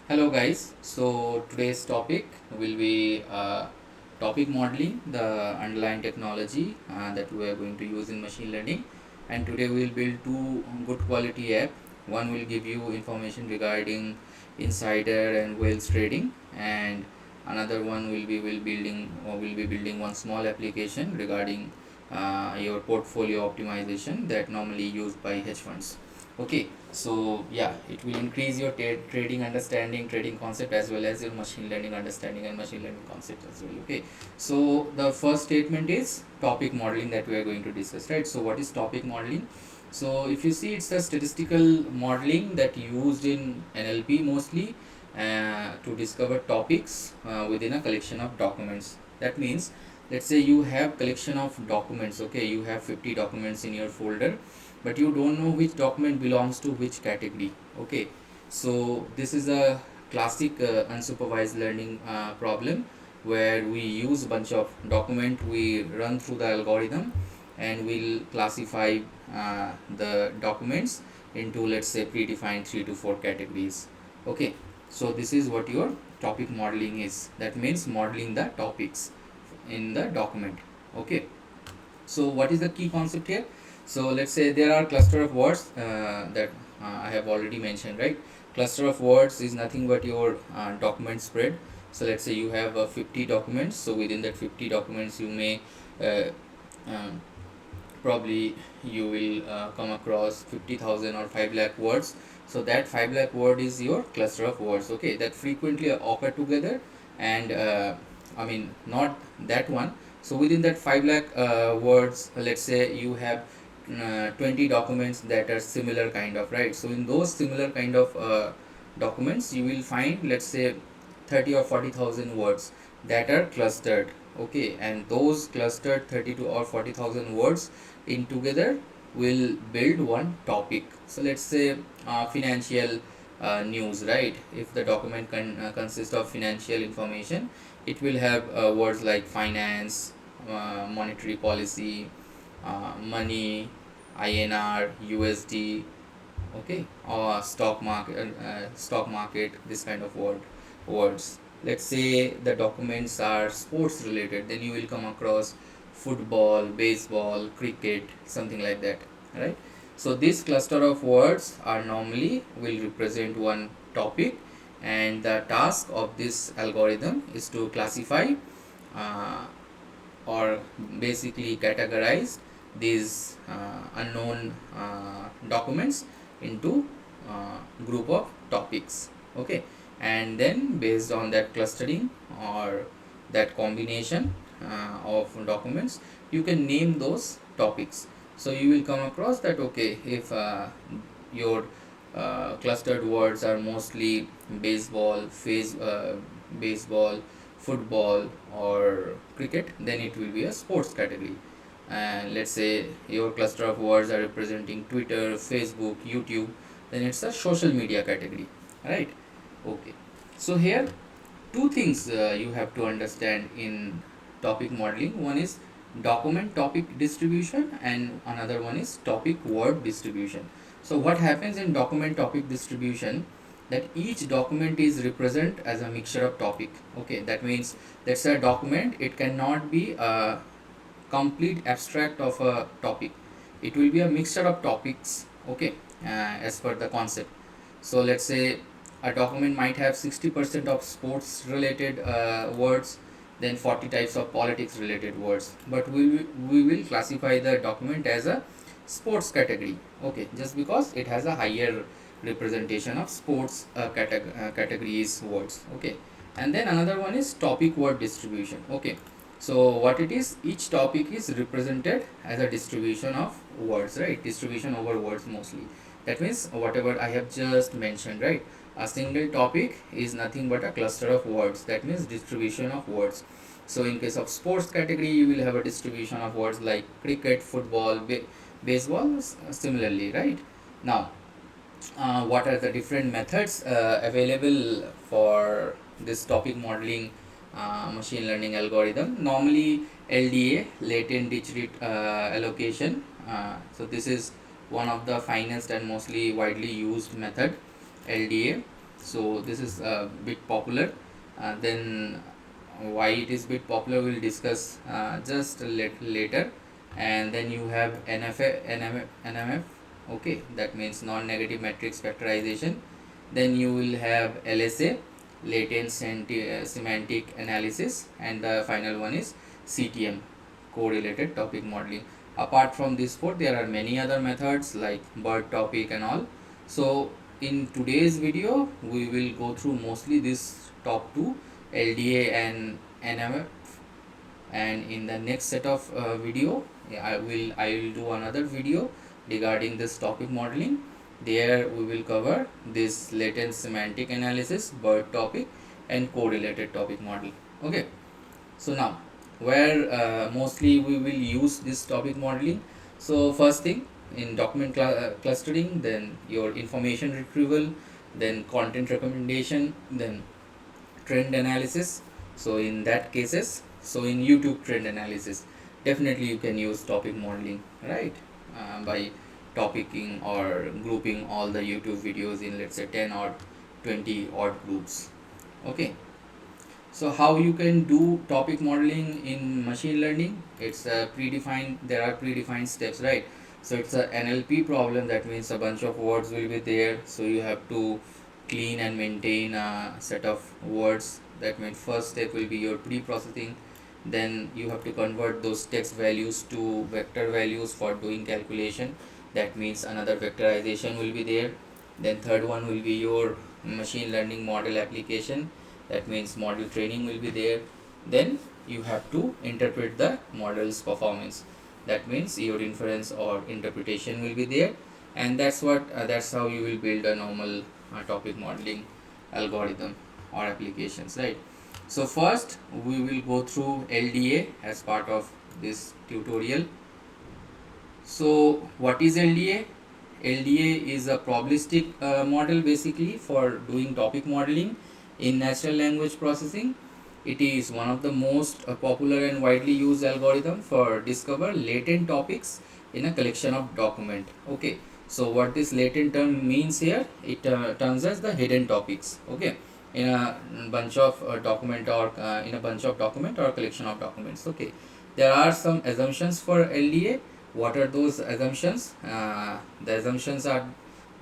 Hello guys, so today's topic will be topic modeling, the underlying technology that we are going to use in machine learning. And today we will build two good quality app. One will give you information regarding insider and whales trading, and another one will be building one small application regarding your portfolio optimization that normally used by hedge funds. Okay, so yeah, it will increase your trading understanding, trading concept, as well as your machine learning understanding and machine learning concept as well. Okay, so the first statement is topic modeling that we are going to discuss, right? So what is topic modeling? So if you see, it's a statistical modeling that used in NLP mostly to discover topics within a collection of documents. That means, let's say you have collection of documents. Okay, you have 50 documents in your folder, but you don't know which document belongs to which category. Okay, so this is a classic unsupervised learning problem where we use a bunch of document, we run through the algorithm, and we'll classify the documents into, let's say, predefined 3 to 4 categories. Okay, so this is what your topic modeling is. That means modeling the topics in the document. Okay, so what is the key concept here? So let's say there are cluster of words that I have already mentioned, right? Cluster of words is nothing but your document spread. So let's say you have 50 documents. So within that 50 documents, you may uh, um, probably you will come across 50,000 or 5 lakh words. So that 5 lakh word is your cluster of words, okay, that frequently occur together. And I mean, not that one. So within that 5 lakh words, let's say you have 20 documents that are similar kind of, right? So in those similar kind of documents, you will find, let's say, 30 or 40,000 words that are clustered. Okay, and those clustered 32 or 40,000 words in together will build one topic. So let's say financial news, right? If the document consists of financial information, it will have words like finance, monetary policy, money, INR, USD, okay, or stock market, this kind of words. Let's say the documents are sports related, then you will come across football, baseball, cricket, something like that, right? So this cluster of words are normally will represent one topic, and the task of this algorithm is to classify uh, or basically categorize these unknown documents into group of topics. Okay, and then based on that clustering or that combination of documents, you can name those topics. So you will come across that, okay, if your clustered words are mostly baseball, football, or cricket, then it will be a sports category. And let's say your cluster of words are representing Twitter, Facebook, YouTube, then it's a social media category, right? Okay, so here two things you have to understand in topic modeling. One is document topic distribution, and another one is topic word distribution. So what happens in document topic distribution, that each document is represent as a mixture of topic. Okay, that means let's say a document, it cannot be a complete abstract of a topic, it will be a mixture of topics. Okay, as per the concept. So let's say a document might have 60% of sports related words, then 40 types of politics related words, but we will classify the document as a sports category. Okay, just because it has a higher representation of sports categories words. Okay, and then another one is topic word distribution. Okay, so what it is, each topic is represented as a distribution of words, right? Distribution over words mostly. That means whatever I have just mentioned, right? A single topic is nothing but a cluster of words. That means distribution of words. So in case of sports category, you will have a distribution of words like cricket, football, baseball, similarly, right? Now, what are the different methods available for this topic modeling machine learning algorithm? Normally, LDA, latent digit allocation. So this is one of the finest and mostly widely used method, LDA. So this is a bit popular. Then why it is bit popular we'll discuss just a little later. And then you have NMF, okay, that means non-negative matrix factorization. Then you will have LSA, latent semantic analysis, and the final one is CTM, correlated topic modeling. Apart from these four, there are many other methods like BERTopic and all. So in today's video we will go through mostly this top two, LDA and NMF, and in the next set of video I will do another video regarding this topic modeling. There we will cover this latent semantic analysis, BERTopic, and correlated topic model. Okay, so now where mostly we will use this topic modeling. So first thing, in document clustering, then your information retrieval, then content recommendation, then trend analysis. So in that cases, so in YouTube trend analysis, definitely you can use topic modeling, right? By topicing or grouping all the YouTube videos in, let's say, 10 or 20 odd groups. Okay, so how you can do topic modeling in machine learning? It's a predefined, there are predefined steps, right? So it's a NLP problem, that means a bunch of words will be there, so you have to clean and maintain a set of words. That means first step will be your pre-processing, then you have to convert those text values to vector values for doing calculation. That means another vectorization will be there. Then third one will be your machine learning model application, that means model training will be there. Then you have to interpret the model's performance, that means your inference or interpretation will be there. And that's how you will build a normal topic modeling algorithm or applications, right? So first we will go through LDA as part of this tutorial. So what is LDA? LDA is a probabilistic model basically for doing topic modeling in natural language processing. It is one of the most popular and widely used algorithm for discover latent topics in a collection of document. Okay, so what this latent term means here, it terms as the hidden topics. Okay, in a bunch of document or in a bunch of document or collection of documents. Okay, there are some assumptions for LDA. What are those assumptions? The assumptions are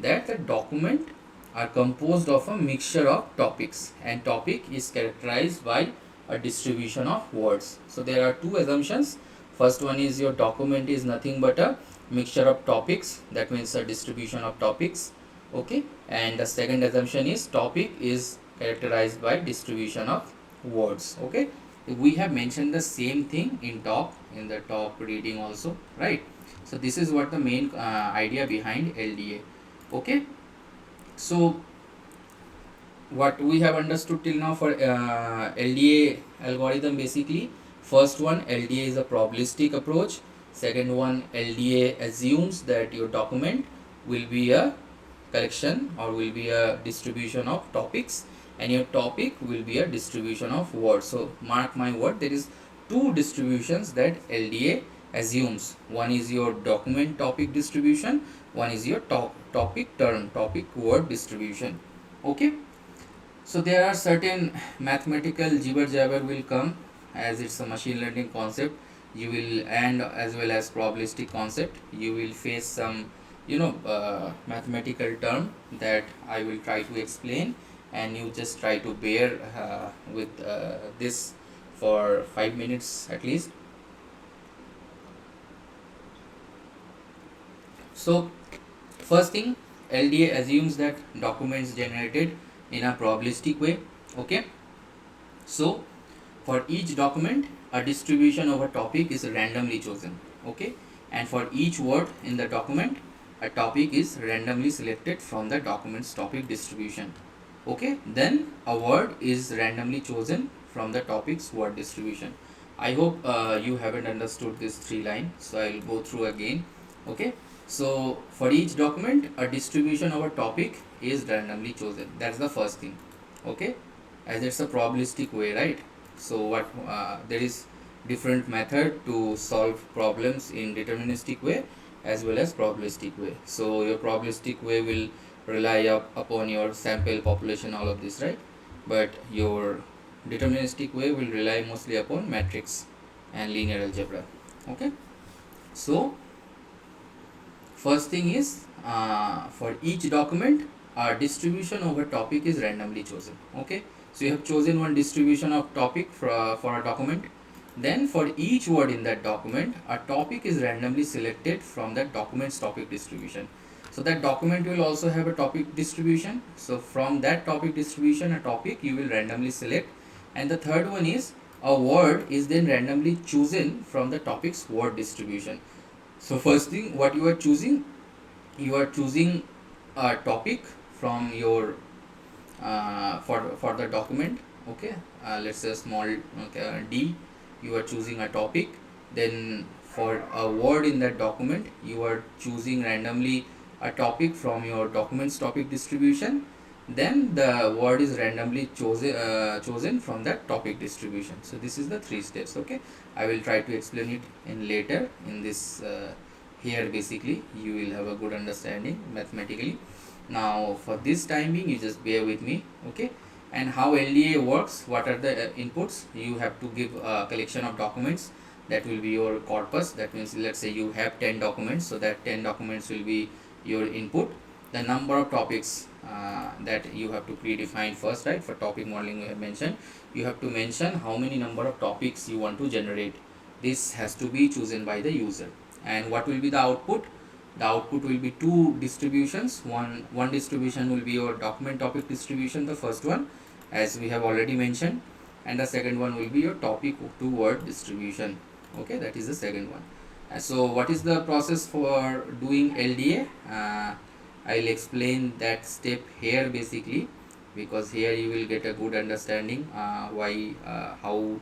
that the document are composed of a mixture of topics, and topic is characterized by a distribution of words. So there are two assumptions. First one is your document is nothing but a mixture of topics, that means a distribution of topics. Okay, and the second assumption is topic is characterized by distribution of words. Okay, we have mentioned the same thing in the top reading also, right? So this is what the main idea behind LDA. Okay, so what we have understood till now for LDA algorithm, basically first one, LDA is a probabilistic approach. Second one, LDA assumes that your document will be a collection or will be a distribution of topics, and your topic will be a distribution of words. So mark my word, there is two distributions that LDA assumes. One is your document topic distribution, one is your topic term, topic word distribution. Okay, so there are certain mathematical jibber jabber will come, as it's a machine learning concept. You will, and as well as probabilistic concept, you will face some mathematical term that I will try to explain, and you just try to bear with this for 5 minutes at least. So first thing, LDA assumes that documents generated in a probabilistic way. Okay, so for each document a distribution of a topic is randomly chosen. Okay, and for each word in the document a topic is randomly selected from the document's topic distribution. Okay, then a word is randomly chosen from the topic's word distribution. I hope you haven't understood this three line, so I'll go through again. Okay, so for each document a distribution of a topic is randomly chosen. That's the first thing. Okay, as it's a probabilistic way, right? So what there is different method to solve problems in deterministic way as well as probabilistic way. So your probabilistic way will rely upon your sample population, all of this, right? But your deterministic way will rely mostly upon matrix and linear algebra. Okay, so first thing is, for each document, a distribution over topic is randomly chosen. Okay, so you have chosen one distribution of topic for a document. Then for each word in that document, a topic is randomly selected from that document's topic distribution. So that document will also have a topic distribution. So from that topic distribution, a topic you will randomly select. And the third one is, a word is then randomly chosen from the topic's word distribution. So first thing, what you are choosing a topic from your for the document. Okay, let's say small, okay, d, you are choosing a topic. Then for a word in that document, you are choosing randomly a topic from your document's topic distribution. Then the word is randomly chosen from that topic distribution. So this is the three steps. Okay, I will try to explain it in later in this. Here basically you will have a good understanding mathematically. Now for this time being, you just bear with me. Okay, and how LDA works, what are the inputs? You have to give a collection of documents, that will be your corpus. That means, let's say you have 10 documents, so that 10 documents will be your input. The number of topics that you have to predefine first, right? For topic modeling, we have mentioned you have to mention how many number of topics you want to generate. This has to be chosen by the user. And what will be the output? The output will be two distributions. One distribution will be your document topic distribution, the first one, as we have already mentioned, and the second one will be your topic to word distribution. Okay, that is the second one. So what is the process for doing LDA? I'll explain that step here basically, because here you will get a good understanding how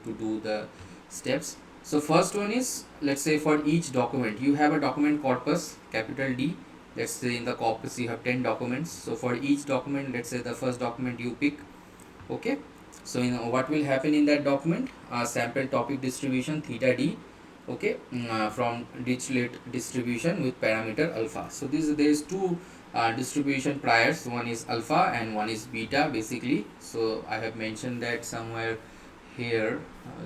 to do the steps. So first one is, let's say for each document you have a document corpus, capital D. Let's say in the corpus you have 10 documents. So for each document, let's say the first document you pick. Okay, so what will happen in that document? Sample topic distribution theta D. Okay, from Dirichlet distribution with parameter alpha. So there is two distribution priors, one is alpha and one is beta basically. So I have mentioned that somewhere here.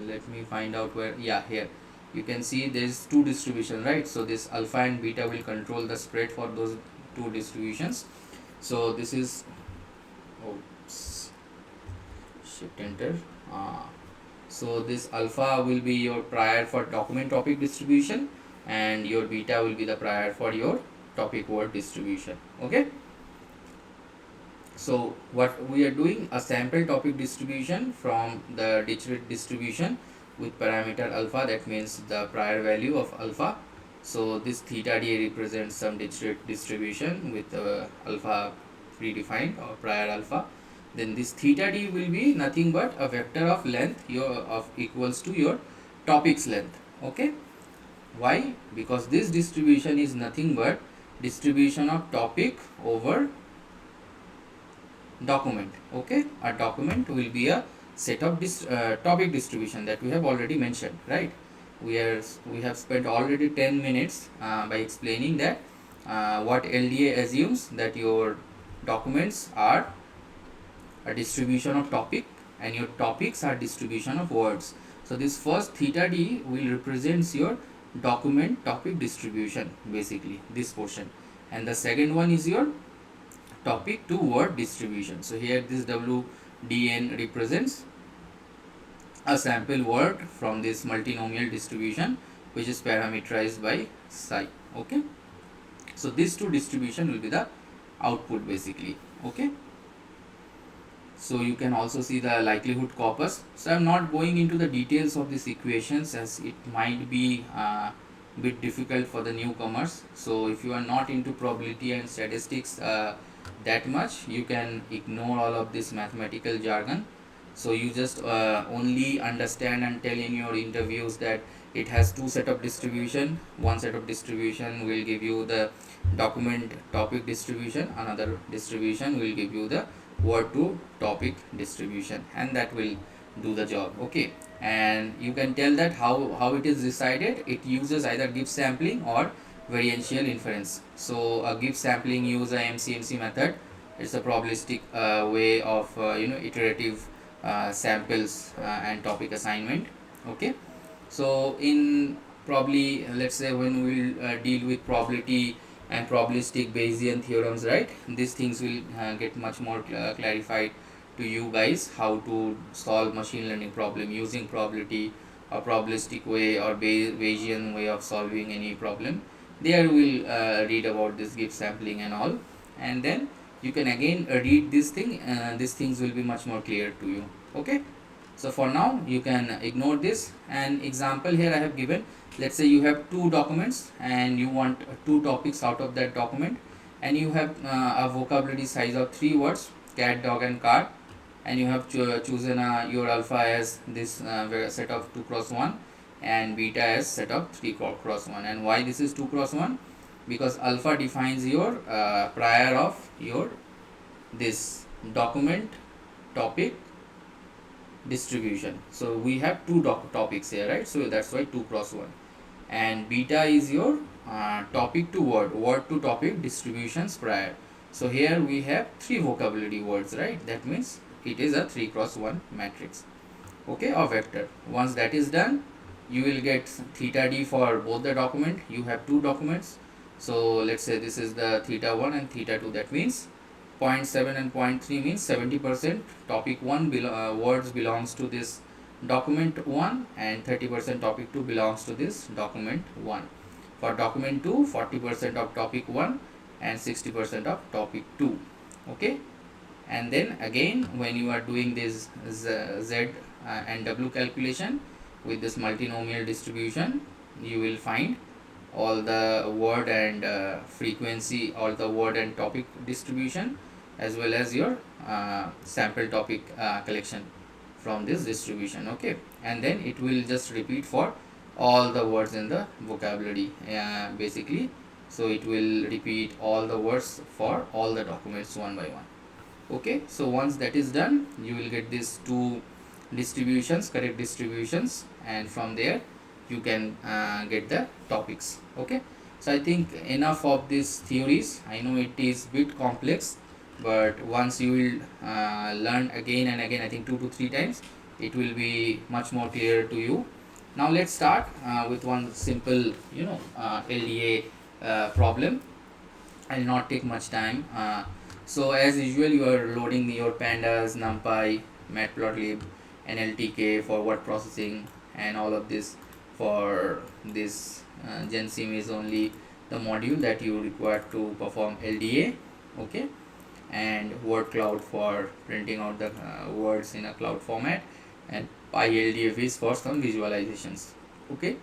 Let me find out where. Yeah, here you can see there is two distribution, right? So this alpha and beta will control the spread for those two distributions. So this is, oops, shift enter. So this alpha will be your prior for document topic distribution, and your beta will be the prior for your topic word distribution. Okay, so what we are doing, a sample topic distribution from the Dirichlet distribution with parameter alpha, that means the prior value of alpha. So this theta d represents some Dirichlet distribution with alpha predefined or prior alpha. Then this theta d will be nothing but a vector of length of equals to your topic's length. Okay, why? Because this distribution is nothing but distribution of topic over document. Okay, a document will be a set of topic distribution that we have already mentioned, right? We have spent already 10 minutes by explaining that what LDA assumes, that your documents are a distribution of topic and your topics are distribution of words. So this first theta d will represents your document topic distribution, basically this portion, and the second one is your topic to word distribution. So here this WDN represents a sample word from this multinomial distribution, which is parameterized by psi. Okay, so these two distribution will be the output basically. Okay, so you can also see the likelihood corpus. So I'm not going into the details of these equations, as it might be bit difficult for the newcomers. So if you are not into probability and statistics that much, you can ignore all of this mathematical jargon. So you just only understand and tell in your interviews that it has two set of distribution. One set of distribution will give you the document topic distribution, another distribution will give you the word to topic distribution, and that will do the job. Okay, and you can tell that how it is decided. It uses either gift sampling or variential inference. So a gift sampling use a MCMC method, It's a probabilistic way of iterative samples and topic assignment. Okay, so in probably let's say when we'll deal with probability and probabilistic Bayesian theorems, right, these things will get much more clarified to you guys, how to solve machine learning problem using probability, a probabilistic way or Bayesian way of solving any problem. There we'll read about this gift sampling and all, and then you can again read this thing. These things will be much more clear to you. Okay, so for now you can ignore this. An example here I have given. Let's say you have two documents and you want two topics out of that document, and you have a vocabulary size of 3 words: cat, dog and car, and you have chosen your alpha as this set of 2 cross 1 and beta as set of 3 cross 1. And why this is 2 cross 1? Because alpha defines your prior of your this document topic distribution. So we have two topics here, right? So that's why 2 cross 1. And beta is your topic to word to topic distributions prior. So here we have 3 vocabulary words, right? That means it is a 3 cross 1 matrix, okay, or vector. Once that is done, you will get theta d for both the document. You have two documents, so let's say this is the theta 1 and theta 2. That means 0.7 and 0.3 means 70% topic 1 words belongs to this document 1, and 30% topic 2 belongs to this document 1. For document 2, 40% of topic 1 and 60% of topic 2. Okay, and then again when you are doing this z and w calculation with this multinomial distribution, you will find all the word and frequency, all the word and topic distribution, as well as your sample topic collection from this distribution. Okay, and then it will just repeat for all the words in the vocabulary basically. So it will repeat all the words for all the documents one by one. Okay, so once that is done, you will get these two distributions, correct distributions, and from there you can get the topics. Okay, so I think enough of these theories. I know it is bit complex, but once you will learn again and again, I think 2 to 3 times, it will be much more clear to you. Now let's start with one simple LDA problem. I'll not take much time. So as usual, you are loading your pandas, numpy, matplotlib, NLTK for word processing, and all of this for this gensim is only the module that you require to perform LDA. Okay, and word cloud for printing out the words in a cloud format, and PyLDF is for some visualizations. Okay,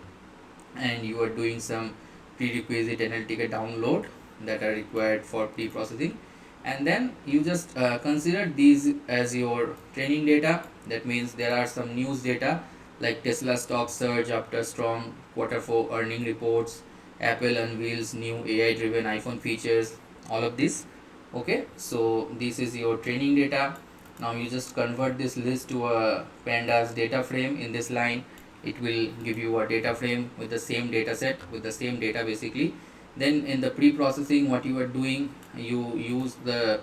and you are doing some prerequisite NLTK download that are required for pre-processing, and then you just consider these as your training data. That means there are some news data like Tesla stock surge after strong Q4 earning reports, Apple unveils new AI driven iPhone features, all of this. Okay, so this is your training data. Now you just convert this list to a pandas data frame. In this line it will give you a data frame with the same data set, with the same data basically. Then in the pre-processing, what you are doing, you use the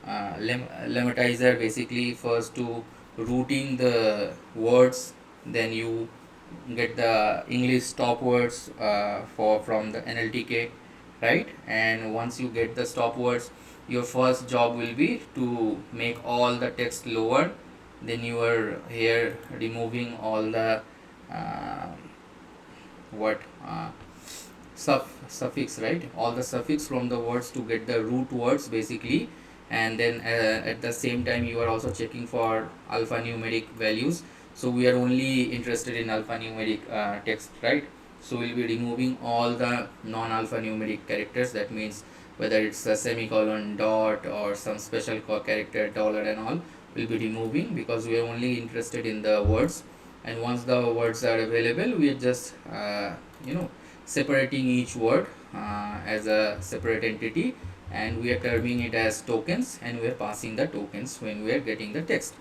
lemmatizer basically first to routing the words, then you get the English stop words from the NLTK, right? And once you get the stop words, your first job will be to make all the text lower. Then you are here removing all the uh, what suffix, right, all the suffix from the words to get the root words basically. And then at the same time you are also checking for alphanumeric values. So we are only interested in alphanumeric text, right? So we'll be removing all the non-alphanumeric characters. That means whether it's a semicolon, dot, or some special character, dollar and all, we'll be removing, because we are only interested in the words. And once the words are available, we are just separating each word as a separate entity, and we are terming it as tokens, and we are passing the tokens when we are getting the text.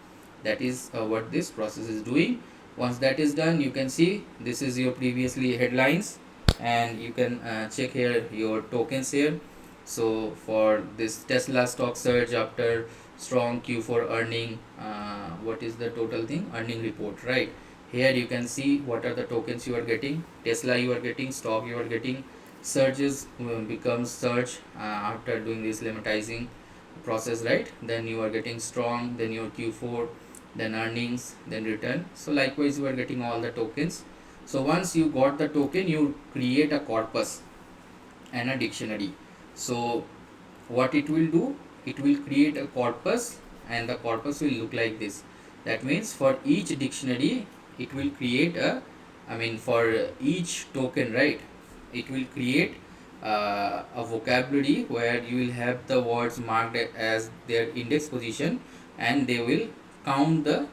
That is what this process is doing. Once that is done, you can see this is your previously headlines, and you can check here your tokens here. So for this Tesla stock surge after strong Q4 earning, what is the total thing? Earning report, right? Here you can see what are the tokens you are getting. Tesla you are getting, stock you are getting. Surges becomes surge after doing this lemmatizing process, right? Then you are getting strong, then your Q4, then earnings, then return. So likewise you are getting all the tokens. So once you got the token, you create a corpus and a dictionary. So what it will do, it will create a corpus, and the corpus will look like this. That means for each dictionary it will create a, I mean for each token, right, it will create a vocabulary where you will have the words marked as their index position, and they will count the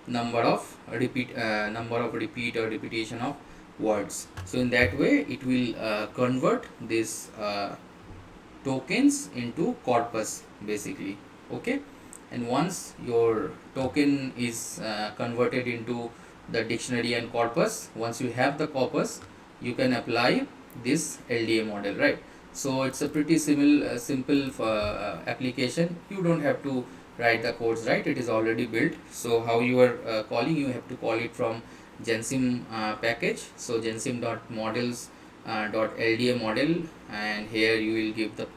number of repeat or repetition of words. So in that way it will convert this tokens into corpus basically. Okay, and once your token is converted into the dictionary and corpus, once you have the corpus, you can apply this LDA model, right? So it's a pretty simple application. You don't have to write the codes, right? It is already built. So how you are calling, you have to call it from gensim package. So gensim dot models dot LDA model, and here you will give the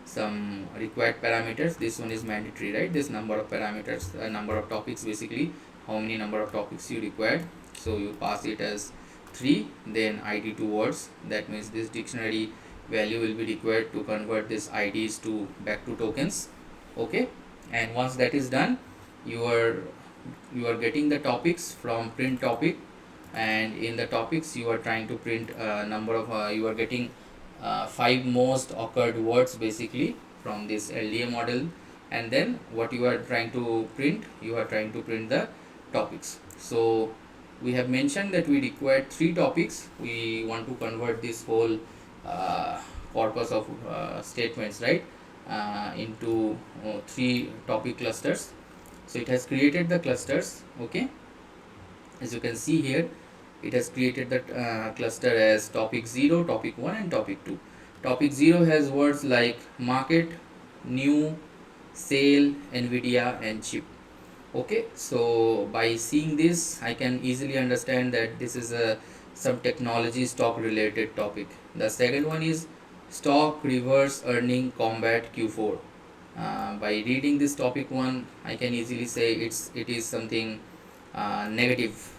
some required parameters. This one is mandatory, right? This number of parameters, number of topics, basically how many number of topics you required. So you pass it as 3, then id to words. That means this dictionary value will be required to convert this IDs to back to tokens. Okay, and once that is done, you are getting the topics from print topic, and in the topics you are trying to print a number of you are getting 5 most occurred words basically from this LDA model. And then what you are trying to print, you are trying to print the topics. So we have mentioned that we require 3 topics. We want to convert this whole uh, corpus of statements, right, into 3 topic clusters. So it has created the clusters. Okay, as you can see here, it has created the cluster as topic 0, topic 1 and topic 2. Topic 0 has words like market, new, sale, Nvidia and chip. Okay, so by seeing this I can easily understand that this is a some technology stock related topic. The second one is stock reverse earning combat Q4. By reading this topic 1, I can easily say it is something negative.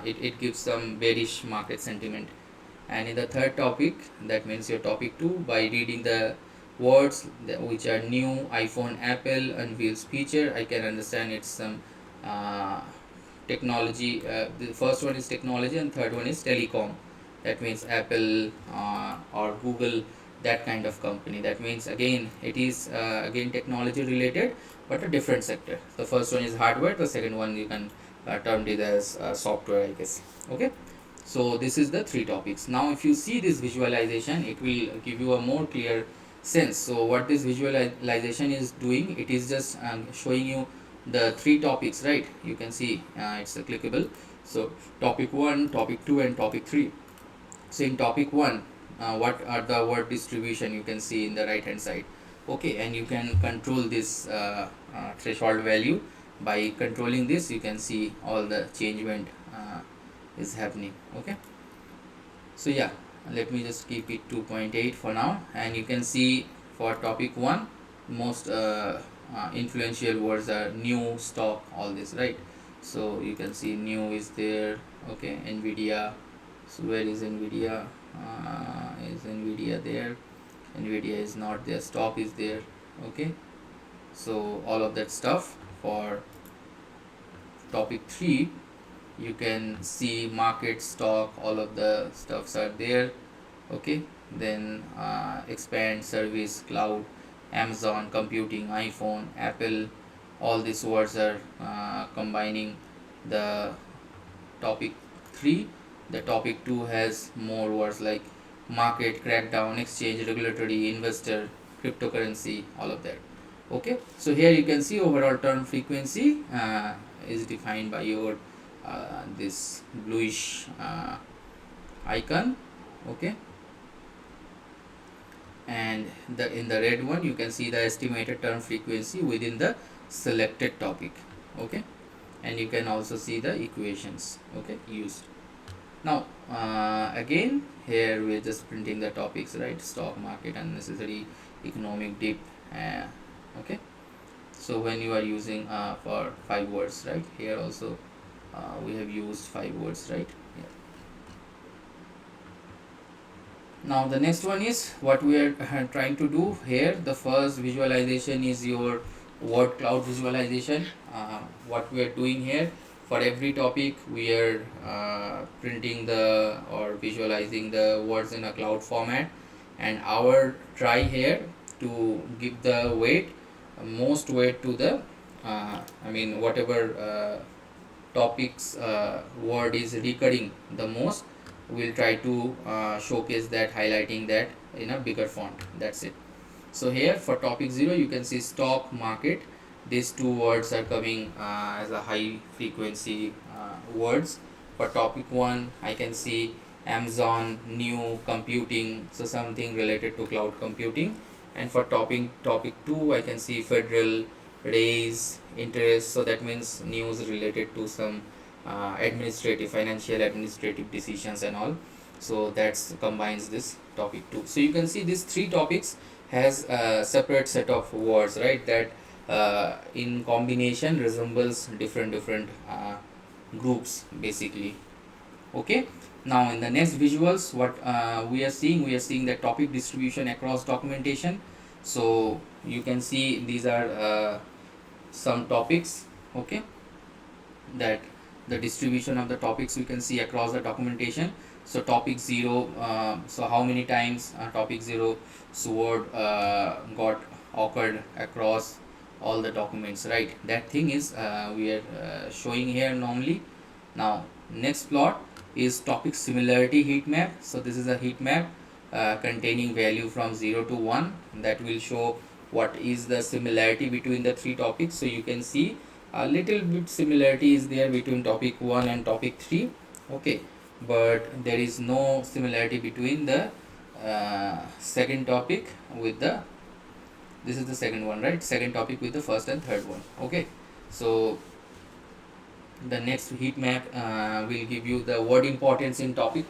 It gives some bearish market sentiment. And in the third topic, that means your topic 2, by reading the words which are new, iPhone, Apple unveils feature, I can understand it's some uh, technology. The first one is technology and third one is telecom. That means Apple or Google, that kind of company. That means again it is again technology related, but a different sector. The first one is hardware, the second one you can term it as software, I guess. Okay, so this is the 3 topics. Now if you see this visualization, it will give you a more clear sense. So what this visualization is doing, it is just showing you the 3 topics, right? You can see it's clickable. So topic 1, topic 2 and topic 3. So in topic 1, what are the word distribution, you can see in the right hand side. Okay, and you can control this threshold value. By controlling this, you can see all the changement is happening. Okay, so yeah, let me just keep it 2.8 for now, and you can see for topic 1, most influential words are new, stock, all this, right? So you can see new is there. Okay, Nvidia. So where is Nvidia? Is Nvidia there? Nvidia is not there. Stock is there. Okay, so all of that stuff. For topic 3, you can see market, stock, all of the stuffs are there. Okay, then expand, service, cloud, Amazon, computing, iPhone, Apple, all these words are combining the topic 3. The topic 2 has more words like market, crackdown, exchange, regulatory, investor, cryptocurrency, all of that. Okay, so here you can see overall turn frequency is defined by your this bluish icon. Okay, and in the red one you can see the estimated turn frequency within the selected topic. Okay, and you can also see the equations, okay, used. Now again here we're just printing the topics, right? Stock market, unnecessary economic dip, uh, okay. So when you are using for 5 words, right, here also we have used 5 words, right? Yeah. Now the next one is what we are trying to do here. The first visualization is your word cloud visualization. What we are doing here, for every topic we are printing the or visualizing the words in a cloud format, and our try here to give the weight, most weight to the whatever topics word is recurring the most, we'll try to showcase that, highlighting that in a bigger font. That's it. So here for topic 0 you can see stock market. These two words are coming as a high frequency words. For topic 1 I can see Amazon, new, computing, so something related to cloud computing. And for topic 2 I can see federal, raise, interest, so that means news related to some financial administrative decisions and all. So that's combines this topic 2. So you can see these 3 topics has a separate set of words, right, that in combination resembles different groups basically. Okay, now in the next visuals what we are seeing the topic distribution across documentation. So you can see these are some topics, okay, that the distribution of the topics we can see across the documentation. So topic 0, so how many times topic 0 word got occurred across all the documents, right? That thing is we are showing here normally. Now next plot is topic similarity heat map. So this is a heat map containing value from 0 to 1 that will show what is the similarity between the 3 topics. So you can see a little bit similarity is there between topic 1 and topic 3, okay, but there is no similarity between the second topic with the, this is the second one, right, second topic with the first and third one. Okay, so the next heat map will give you the word importance in topic.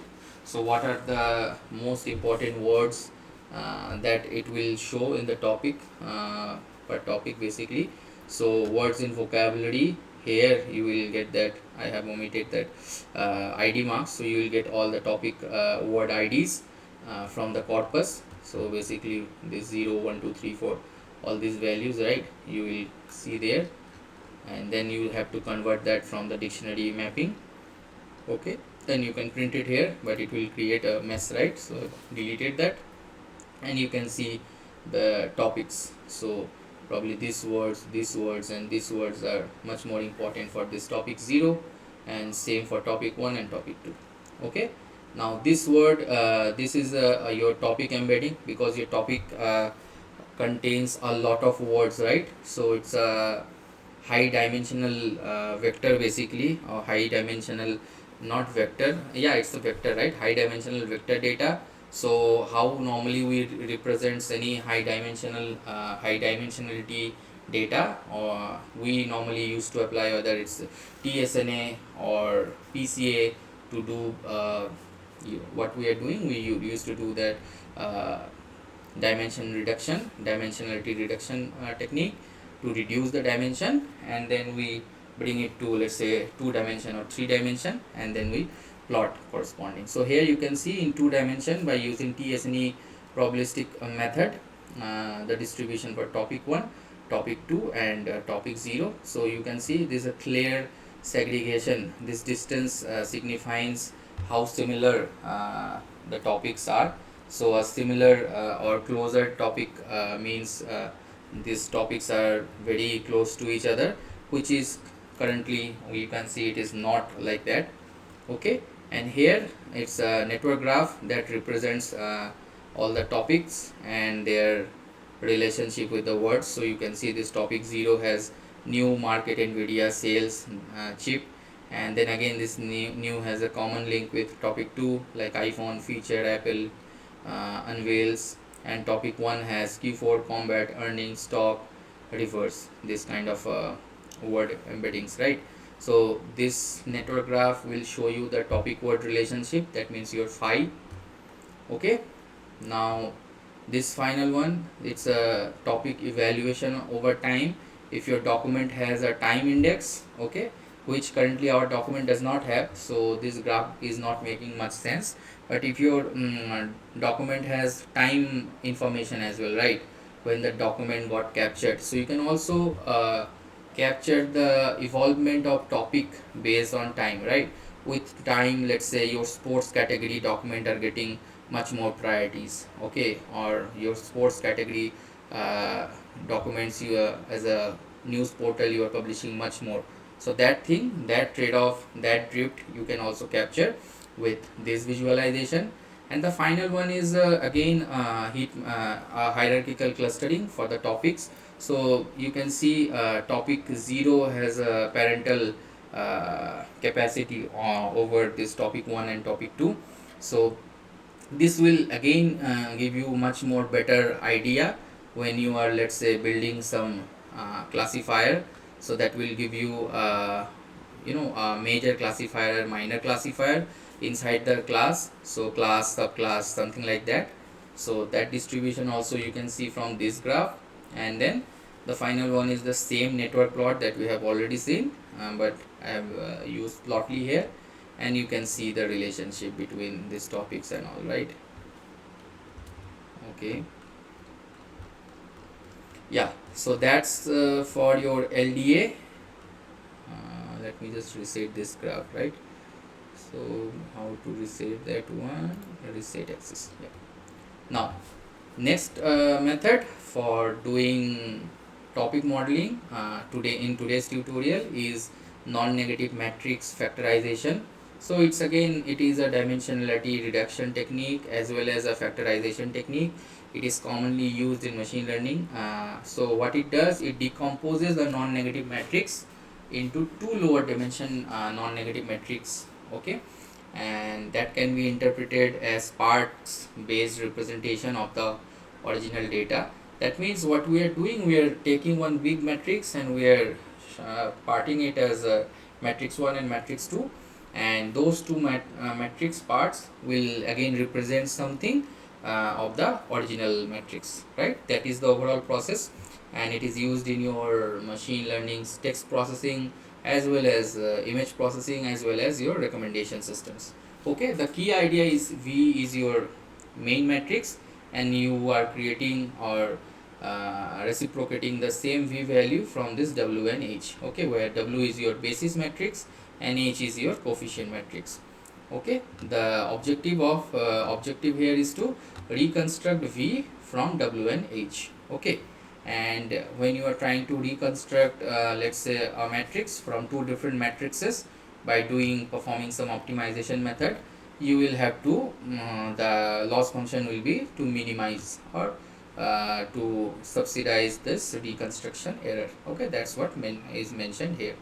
So what are the most important words that it will show in the topic, per topic basically. So words in vocabulary, here you will get that, I have omitted that id marks, so you will get all the topic word ids from the corpus. So basically this 0 1 2 3 4 all these values, right, you will see there, and then you will have to convert that from the dictionary mapping. Okay, then you can print it here, but it will create a mess, right? So deleted that, and you can see the topics. So probably these words and these words are much more important for this topic 0, and same for topic 1 and topic 2. Okay, now this word, this is your topic embedding, because your topic contains a lot of words, right? So it's a high dimensional vector basically, or high dimensional, not vector, yeah, it's a vector, right, high dimensional vector data. So how normally we represents any high dimensionality data, or we normally used to apply whether it's TSNA or PCA to do what we are doing, we used to do that dimensionality reduction technique to reduce the dimension, and then we bring it to, let's say, 2 dimension or 3 dimension, and then we plot corresponding. So here you can see in 2 dimension by using TSNE probabilistic method the distribution for topic 1, topic 2 and topic 0. So you can see this is a clear segregation. This distance signifies how similar the topics are. So a similar or closer topic means these topics are very close to each other, which is currently we can see it is not like that. Okay, and here it's a network graph that represents all the topics and their relationship with the words. So you can see this topic 0 has new market Nvidia sales chip, and then again this new has a common link with topic 2 like iPhone feature Apple unveils. and topic 1 has Q4 combat earnings stock reverse, this kind of word embeddings, right? So this network graph will show you the topic word relationship, that means your phi. Okay, now this final one, it's a topic evaluation over time. If your document has a time index, okay, which currently our document does not have, so this graph is not making much sense. But if your document has time information as well, right, when the document got captured, so you can also capture the evolvement of topic based on time, right? With time, let's say your sports category document are getting much more priorities, okay, or your sports category documents you as a news portal you are publishing much more. So that thing, that trade-off, that drift you can also capture with this visualization. And the final one is again hierarchical clustering for the topics. So you can see topic 0 has a parental capacity over this topic 1 and topic 2. So this will again give you much more better idea when you are, let's say, building some classifier. So that will give you a major classifier, minor classifier inside the class, so class, subclass, something like that. So that distribution also you can see from this graph. And then the final one is the same network plot that we have already seen, but I have used plotly here, and you can see the relationship between these topics and all, right? Okay, yeah, so that's for your LDA. Let me just reset this graph, right? So how to reset that one? Reset axis, yeah. Now next method for doing topic modeling today in today's tutorial is non-negative matrix factorization. So it's again, it is a dimensionality reduction technique as well as a factorization technique. It is commonly used in machine learning. So what it does, it decomposes the non-negative matrix into two lower dimension non-negative matrix, okay, and that can be interpreted as parts based representation of the original data. That means what we are doing, we are taking one big matrix and we are parting it as matrix 1 and matrix 2, and those two matrix parts will again represent something of the original matrix, right? That is the overall process, and it is used in your machine learning text processing as well as image processing as well as your recommendation systems. Okay, the key idea is V is your main matrix and you are creating or reciprocating the same V value from this W and H, okay, where W is your basis matrix and H is your coefficient matrix. Okay, the objective here is to reconstruct V from W and H. Okay, and when you are trying to reconstruct let's say a matrix from two different matrices by performing some optimization method, you will have to the loss function will be to minimize or to subsidize this reconstruction error. Okay, that's what is mentioned here.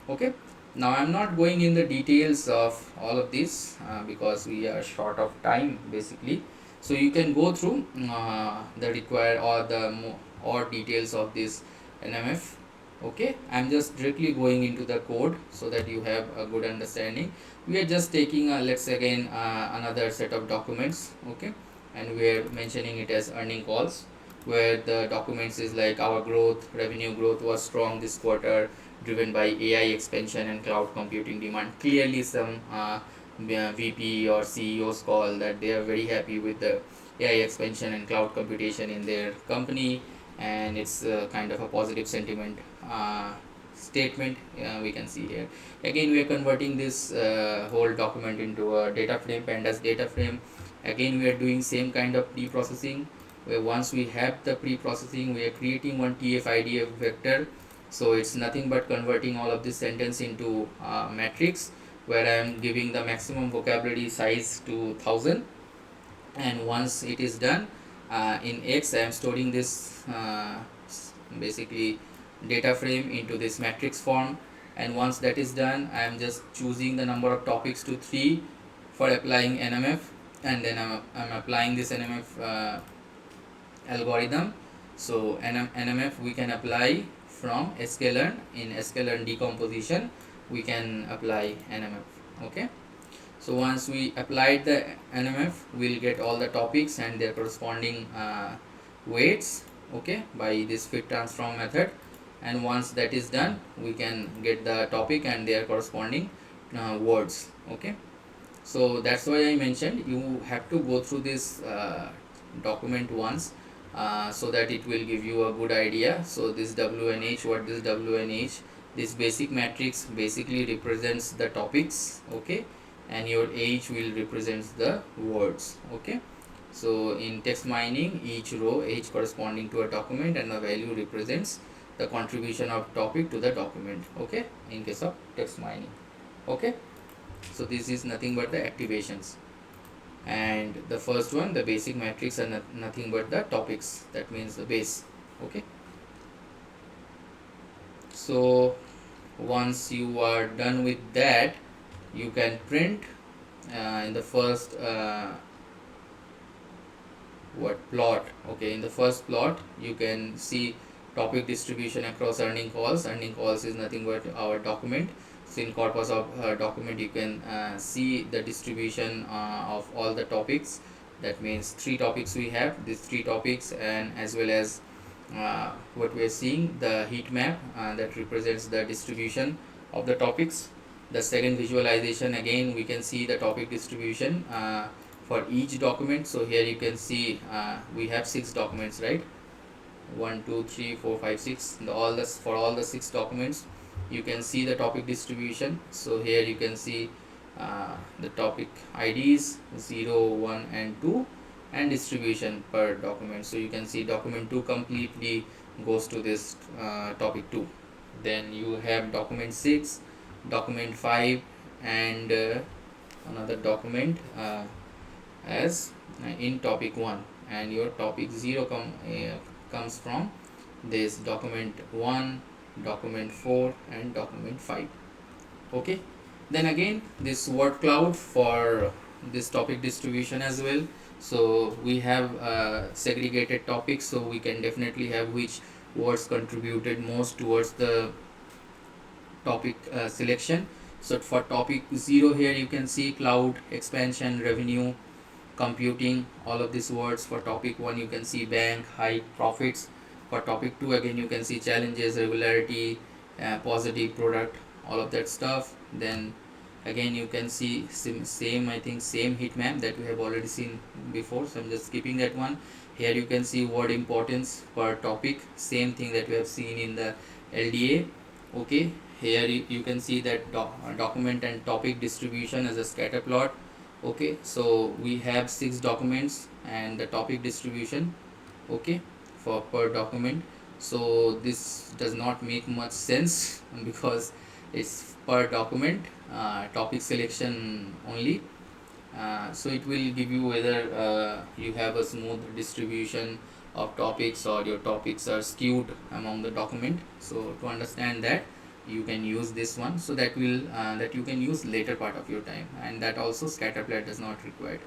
Okay, now I'm not going in the details of all of this because we are short of time basically. So you can go through the required or the or details of this NMF. Okay, I'm just directly going into the code so that you have a good understanding. We are just taking let's say again another set of documents, okay, and we are mentioning it as earning calls, where the documents is like our revenue growth was strong this quarter, driven by AI expansion and cloud computing demand. Clearly some VP or CEOs call that they are very happy with the AI expansion and cloud computation in their company, and it's kind of a positive sentiment statement we can see here. Again, we are converting this whole document into a data frame, pandas data frame. Again, we are doing same kind of pre-processing, where once we have the pre-processing, we are creating one TF-IDF vector. So it's nothing but converting all of this sentence into matrix, where I am giving the maximum vocabulary size to 1000, and once it is done in X, I am storing this basically data frame into this matrix form, and once that is done, I am just choosing the number of topics to 3 for applying NMF, and then I'm applying this NMF algorithm. So NMF we can apply from sklearn. In sklearn decomposition we can apply NMF. Okay, so once we applied the NMF, we'll get all the topics and their corresponding weights, okay, by this fit transform method. And once that is done, we can get the topic and their corresponding words. Okay, so that's why I mentioned you have to go through this document once, so that it will give you a good idea. So this WNH, what this WNH, this basic matrix basically represents the topics, okay, and your H will represents the words. Okay, so in text mining, each row H corresponding to a document and the value represents the contribution of topic to the document. Okay, in case of text mining. Okay, so this is nothing but the activations, and the first one, the basic matrix, are nothing but the topics, that means the base. Okay, so once you are done with that, you can print in the first plot. Okay, in the first plot you can see topic distribution across earning calls. Earning calls is nothing but our document. So in corpus of document you can see the distribution of all the topics. That means 3 topics we have, these 3 topics, and as well as what we are seeing, the heat map that represents the distribution of the topics. The second visualization, again we can see the topic distribution for each document. So here you can see we have 6 documents, right? 1 2 3 4 5 6, for all the 6 documents you can see the topic distribution. So here you can see the topic IDs 0 1 and 2 and distribution per document. So you can see document 2 completely goes to this topic 2. Then you have document 6, document 5, and another document as in topic 1, and your topic 0 comes from this document 1, document 4, and document 5. Okay, then again this word cloud for this topic distribution as well. So we have segregated topics, so we can definitely have which words contributed most towards the topic selection. So for topic 0 here you can see cloud, expansion, revenue, computing, all of these words. For topic 1 you can see bank, hike, profits. For topic 2 again you can see challenges, regularity, positive, product, all of that stuff. Then again you can see same heat map that we have already seen before, so I'm just skipping that one. Here you can see word importance per topic, same thing that we have seen in the LDA. Okay, here you can see that document and topic distribution as a scatter plot. Okay, so we have 6 documents and the topic distribution, okay, for per document. So this does not make much sense because it's per document topic selection only. So it will give you whether you have a smooth distribution of topics or your topics are skewed among the document. So to understand that, you can use this one, so that will that you can use later part of your time, and that also scatter plot does not required.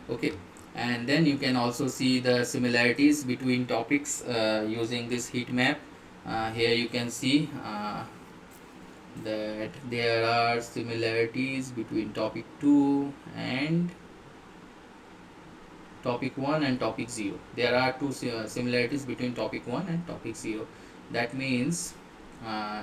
Okay, and then you can also see the similarities between topics using this heat map. Here you can see that there are similarities between topic 2 and topic 1 and topic 0. There are 2 similarities between topic 1 and topic 0. That means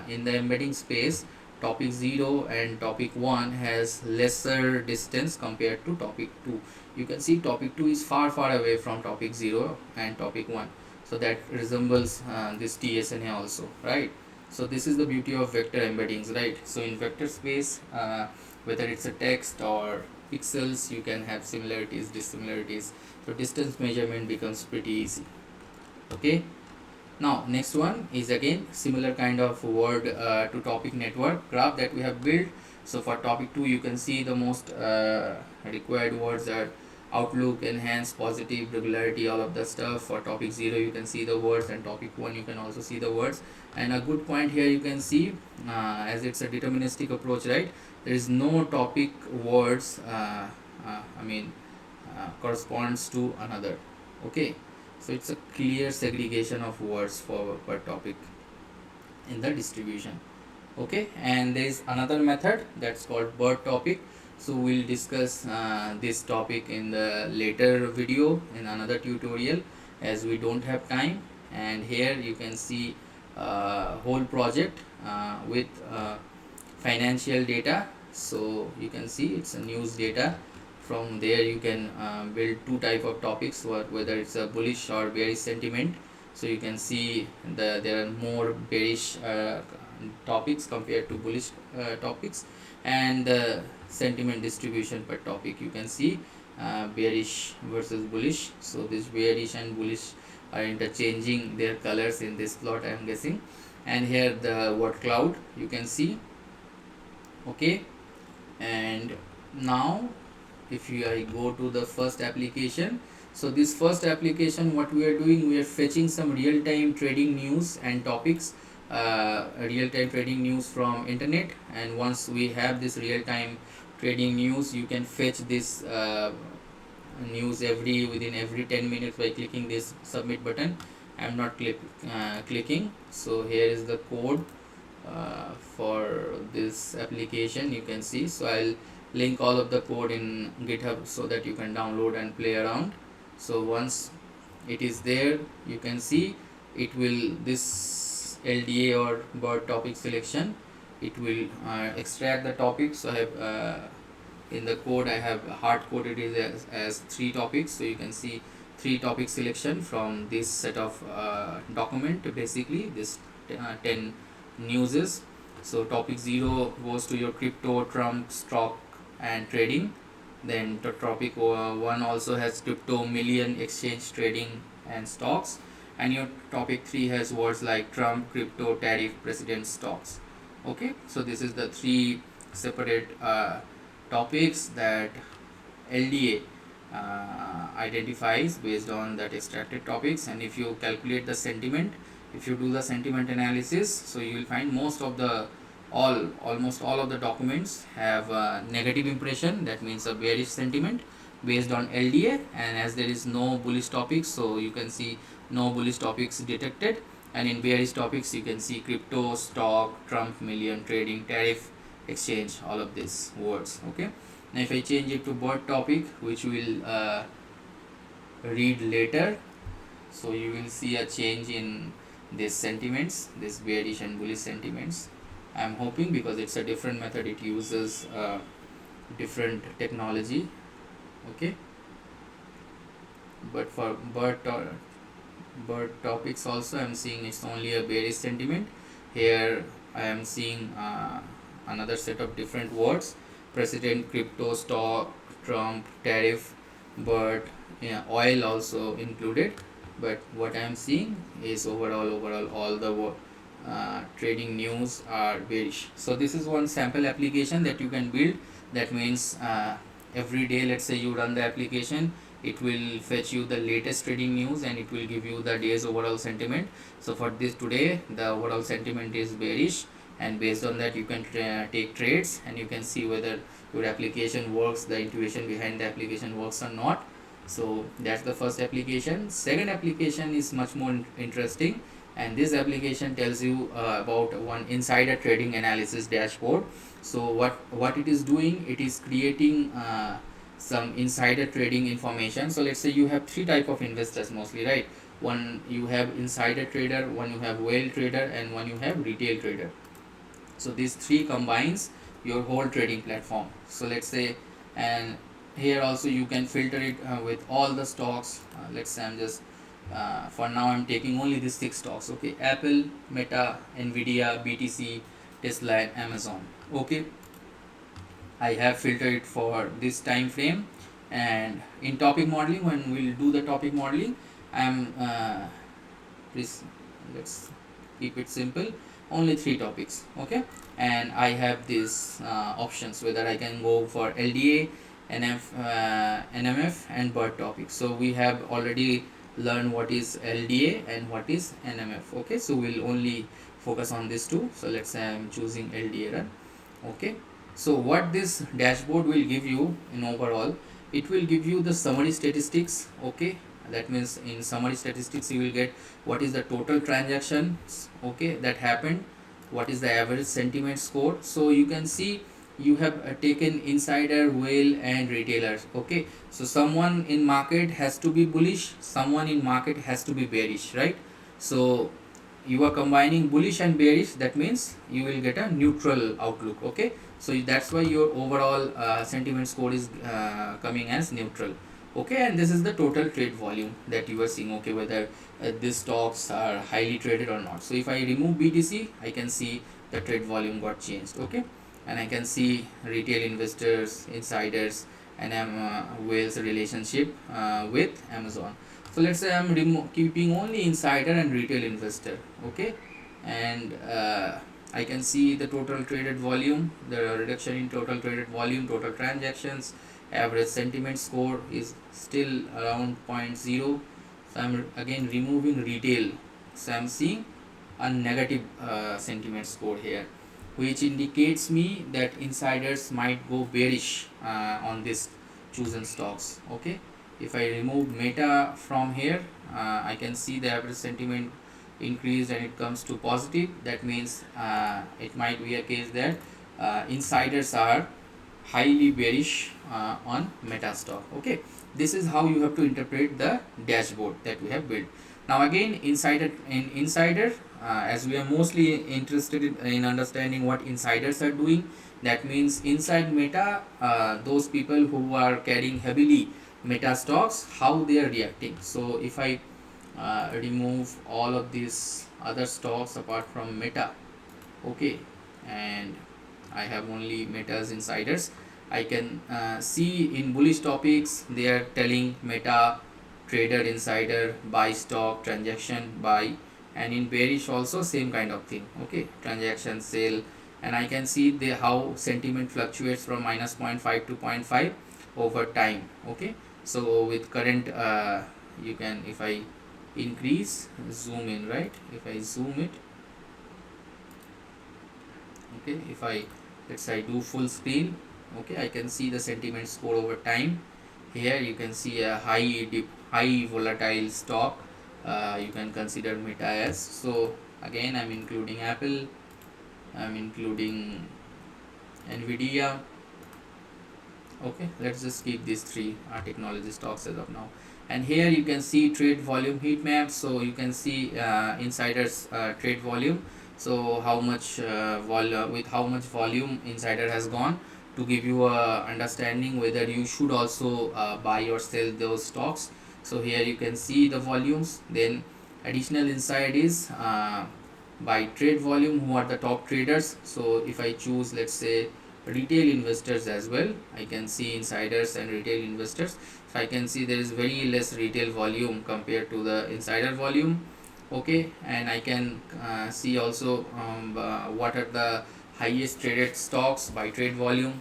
in the embedding space, topic 0 and topic 1 has lesser distance compared to topic 2. You can see topic 2 is far away from topic 0 and topic 1. So that resembles this TSNA also, right? So this is the beauty of vector embeddings, right? So in vector space, whether it's a text or pixels, you can have similarities, dissimilarities. So distance measurement becomes pretty easy. Okay, now next one is again similar kind of word to topic network graph that we have built. So for topic 2 you can see the most required words are outlook, enhance, positive, regularity, all of the stuff. For topic 0 you can see the words, and topic 1 you can also see the words. And a good point here, you can see as it's a deterministic approach, right, there is no topic words corresponds to another. Okay, So it's a clear segregation of words for per topic in the distribution. Okay, and there is another method that's called BERTopic. So we'll discuss this topic in the later video in another tutorial, as we don't have time. And here you can see whole project with financial data. So you can see it's a news data. From there you can build two type of topics, whether it's a bullish or bearish sentiment. So you can see there are more bearish topics compared to bullish topics, and the sentiment distribution per topic, you can see bearish versus bullish. So this bearish and bullish are interchanging their colors in this plot, I am guessing. And here the word cloud you can see. Okay, and now if I go to the first application, so this first application, what we are doing, we are fetching some real-time trading news and topics, real-time trading news from internet. And once we have this real-time trading news, you can fetch this news within every 10 minutes by clicking this submit button. I'm not clicking. So here is the code for this application, you can see. So I'll link all of the code in GitHub so that you can download and play around. So once it is there, you can see it will, this LDA or BERTopic selection, it will extract the topics. So I have in the code I have hard coded it as 3 topics. So you can see 3 topic selection from this set of document, basically this 10 newses. So topic 0 goes to your crypto, Trump, stock and trading. Then the topic 1 also has crypto, million, exchange, trading and stocks. And your topic 3 has words like Trump, crypto, tariff, president, stocks. Okay, so this is the 3 separate topics that LDA identifies based on that extracted topics. And if you calculate the sentiment, if you do the sentiment analysis, so you will find almost all of the documents have a negative impression, that means a bearish sentiment based on LDA. And as there is no bullish topics, so you can see no bullish topics detected. And in bearish topics you can see crypto, stock, Trump, million, trading, tariff, exchange, all of these words. Okay, now if I change it to BERTopic, which will read later, so you will see a change in these sentiments, this bearish and bullish sentiments. I am hoping, because it's a different method, it uses different technology. Okay, but for BERTopics also I am seeing it's only a bearish sentiment. Here I am seeing another set of different words: president, crypto, stock, Trump, tariff, but yeah, oil also included. But what I am seeing is overall all the trading news are bearish. So this is one sample application that you can build. That means every day, let's say you run the application, it will fetch you the latest trading news and it will give you the day's overall sentiment. So for this today, the overall sentiment is bearish, and based on that you can take trades, and you can see whether your application works, the intuition behind the application works or not. So that's the first application. Second application is much more interesting, and this application tells you about one insider trading analysis dashboard. So what it is doing, it is creating some insider trading information. So let's say you have 3 type of investors mostly, right? One, you have insider trader, one you have whale trader, and one you have retail trader. So these 3 combines your whole trading platform. So let's say, and here also you can filter it with all the stocks. Let's say I'm just for now I'm taking only these 6 stocks. Okay, Apple, Meta, Nvidia, BTC, Tesla and Amazon. Okay, I have filtered it for this time frame. And in topic modeling, when we'll do the topic modeling, I'm please, let's keep it simple, only 3 topics. Okay, and I have these options whether I can go for LDA, NMF and BERTopic. So we have already learned what is LDA and what is NMF. Okay, so we'll only focus on these 2. So let's say I'm choosing LDA run. Okay, so what this dashboard will give you in overall, it will give you the summary statistics. Okay, that means in summary statistics you will get what is the total transactions, okay, that happened, what is the average sentiment score. So you can see you have taken insider, whale and retailers, okay. So someone in market has to be bullish, someone in market has to be bearish, right? So you are combining bullish and bearish, that means you will get a neutral outlook, okay. So that's why your overall sentiment score is coming as neutral, okay. And this is the total trade volume that you are seeing, okay, whether these stocks are highly traded or not. So if I remove BTC, I can see the trade volume got changed, okay. And I can see retail investors, insiders, and whales relationship with Amazon. So let's say I'm keeping only insider and retail investor, okay. And I can see the total traded volume, the reduction in total traded volume, total transactions, average sentiment score is still around 0.0. So I'm again removing retail, so I'm seeing a negative sentiment score here, which indicates me that insiders might go bearish on this chosen stocks, okay. If I remove Meta from here, I can see the average sentiment increased and it comes to positive. That means it might be a case that insiders are highly bearish on Meta stock, okay. This is how you have to interpret the dashboard that we have built. Now again, insider, as we are mostly interested in understanding what insiders are doing, that means inside Meta, those people who are carrying heavily Meta stocks, how they are reacting. So if I remove all of these other stocks apart from Meta, okay, and I have only Meta's insiders, I can see in bullish topics they are telling Meta trader insider buy stock, transaction buy, and in bearish also same kind of thing, okay, transaction sell. And I can see the how sentiment fluctuates from minus 0.5 to 0.5 over time, okay. So with current you can, if I increase zoom in, right, if I zoom it, okay, if I, let's say I do full screen, okay, I can see the sentiment score over time. Here you can see a high dip, high volatile stock, you can consider Meta as. So again I'm including Apple, I'm including Nvidia, okay. Let's just keep these three technology stocks as of now. And here you can see trade volume heat map, so you can see insiders trade volume, so how much with how much volume insider has gone, to give you a understanding whether you should also buy or sell those stocks. So here you can see the volumes. Then additional insight is by trade volume, who are the top traders. So if I choose, let's say, retail investors as well, I can see insiders and retail investors. So I can see there is very less retail volume compared to the insider volume, okay. And I can see also what are the highest traded stocks by trade volume.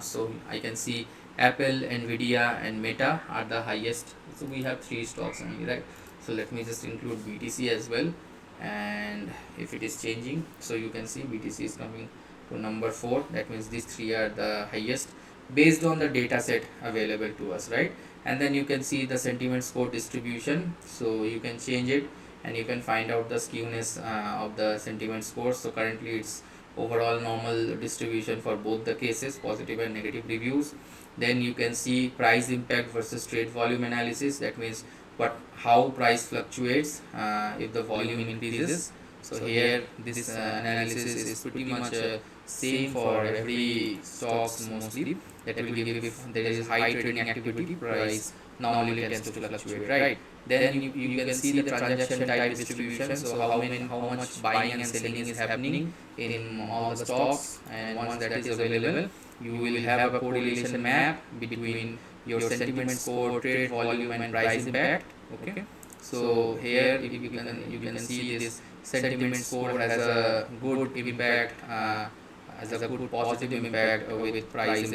So I can see Apple, Nvidia and Meta are the highest. So we have three stocks only, right? So let me just include BTC as well, and if it is changing, so you can see BTC is coming to number 4. That means these three are the highest based on the data set available to us, right? And then you can see the sentiment score distribution, so you can change it and you can find out the skewness of the sentiment score. So currently it's overall normal distribution for both the cases, positive and negative reviews. Then you can see price impact versus trade volume analysis, that means how price fluctuates if the volume increases. So here this analysis is pretty much same for every stocks mostly, that will give if there is high trading activity, price normally tends to fluctuate, right? Then you can see the transaction type distribution, so how much buying and selling is happening in all the stocks, and once that is available you will have a correlation map between your sentiment score, trade volume and price impact, okay. So here if you can see this sentiment score has a good impact, has a good positive impact with price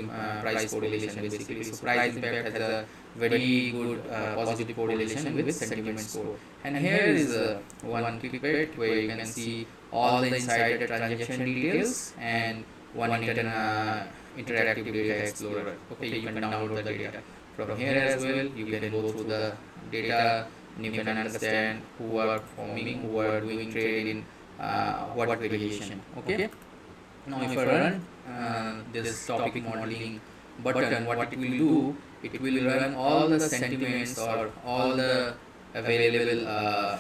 correlation basically. So price impact has a very good positive correlation with sentiment score. And here is one quick bit where you can see all the insider transaction details and one interactive data explorer, okay. You can download the data from here as well. You can go through the data and you can understand who are performing, who are doing trade in what variation. Okay. Now if I run this topic modeling button, what it will do, it will run all the sentiments or all the available